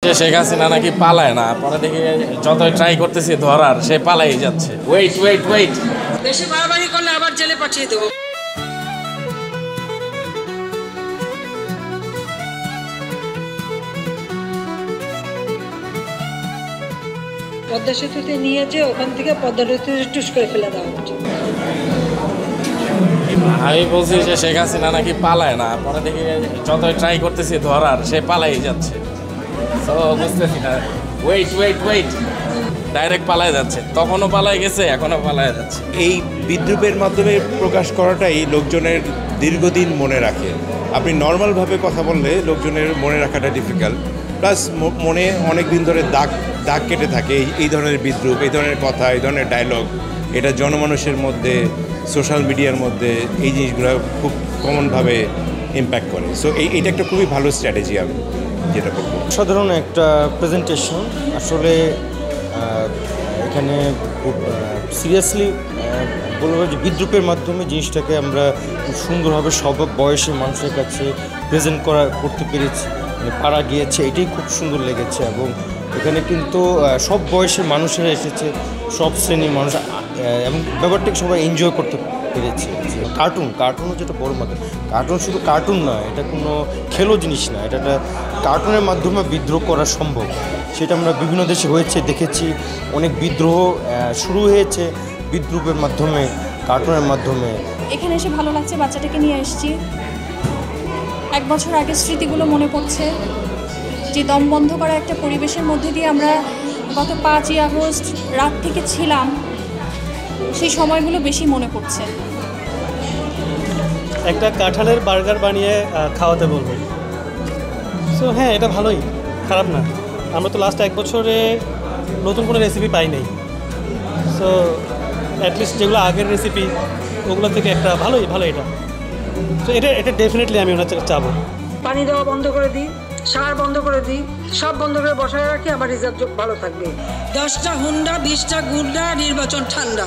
শেখ হাসিনা নাকি পালায় না, পরে দেখি যতই ট্রাই করতেছি ধরার, সে পালাই যাচ্ছে। ওয়েট ওয়েট ওয়েট, বেশি বাড়াবাড়ি করলে আবার জেলে পাঠিয়ে দেবো। পদ্মা সেতুতে নিয়ে যে ওখান থেকে পদ্মা সেতু টুস করে ফেলে দেওয়া হচ্ছে। আমি বলছি যে শেখ হাসিনা নাকি পালায় না, পরে দেখি যতই ট্রাই করতেছি ধরার, সে পালাই যাচ্ছে। তো বুঝতেছি না, ওয়েট ওয়েট ওয়েট, ডাইরেক্ট পালায় যাচ্ছে। তখনও পালায় গেছে, এখনও পালায় যাচ্ছে। এই বিদ্রূপের মাধ্যমে প্রকাশ করাটাই লোকজনের দীর্ঘদিন মনে রাখে। আপনি নর্মালভাবে কথা বললে লোকজনের মনে রাখাটা ডিফিকাল্ট, প্লাস মনে অনেক দিন ধরে দাগ কেটে থাকে এই ধরনের বিদ্রূপ, এই ধরনের কথা, এই ধরনের ডায়লগ। এটা জনমানুষের মধ্যে, সোশ্যাল মিডিয়ার মধ্যে এই জিনিসগুলো খুব কমনভাবে ইম্প্যাক্ট করে। সো এইটা একটা খুবই ভালো স্ট্র্যাটেজি আমি যেটা করবো। সাধারণ একটা প্রেজেন্টেশন আসলে এখানে খুব সিরিয়াসলি বলবো যে বিদ্রূপের মাধ্যমে জিনিসটাকে আমরা খুব সুন্দরভাবে সব বয়সের মানুষের কাছে প্রেজেন্ট করতে পেরেছি, মানে পারা গিয়েছে, এটাই খুব সুন্দর লেগেছে। এবং এখানে কিন্তু সব বয়সের মানুষেরা এসেছে, সব শ্রেণীর মানুষ, এবং ব্যাপারটাকে সবাই এনজয় করতে পেরেছে। কার্টুন হচ্ছে একটা বড় মাধ্যম। কার্টুন শুধু কার্টুন নয়, এটা কোনো খেলো জিনিস না, এটা একটা কার্টুনের মাধ্যমে বিদ্রোহ করা সম্ভব। সেটা আমরা বিভিন্ন দেশে হয়েছে দেখেছি। অনেক বিদ্রোহ শুরু হয়েছে বিদ্রূপের মাধ্যমে, কার্টুনের মাধ্যমে। এখানে এসে ভালো লাগছে, বাচ্চাটাকে নিয়ে এসেছি। 1 বছর আগের স্মৃতিগুলো মনে পড়ছে, যে দম বন্ধ করা একটা পরিবেশের মধ্যে দিয়ে আমরা গত 5ই আগস্ট রাত থেকে ছিলাম, সেই সময়গুলো বেশি মনে পড়ছে। একটা কাঁঠালের বার্গার বানিয়ে খাওয়াতে বলবো। সো হ্যাঁ, এটা ভালোই, খারাপ না। আমরা তো লাস্ট 1 বছরে নতুন কোনো রেসিপি পাই নাই। সো অ্যাটলিস্ট যেগুলো আগের রেসিপি ওগুলো থেকে একটা ভালো এটা। তো এটা ডেফিনেটলি আমি ওনার চাবো। পানি দেওয়া বন্ধ করে দিই, সার বন্ধ করে দিই, সব বন্ধ করে বসায় রাখি, আমার রিজার্ভ ভালো থাকবে। 10টা হুন্ডা 20টা গুন্ডা, নির্বাচন ঠান্ডা।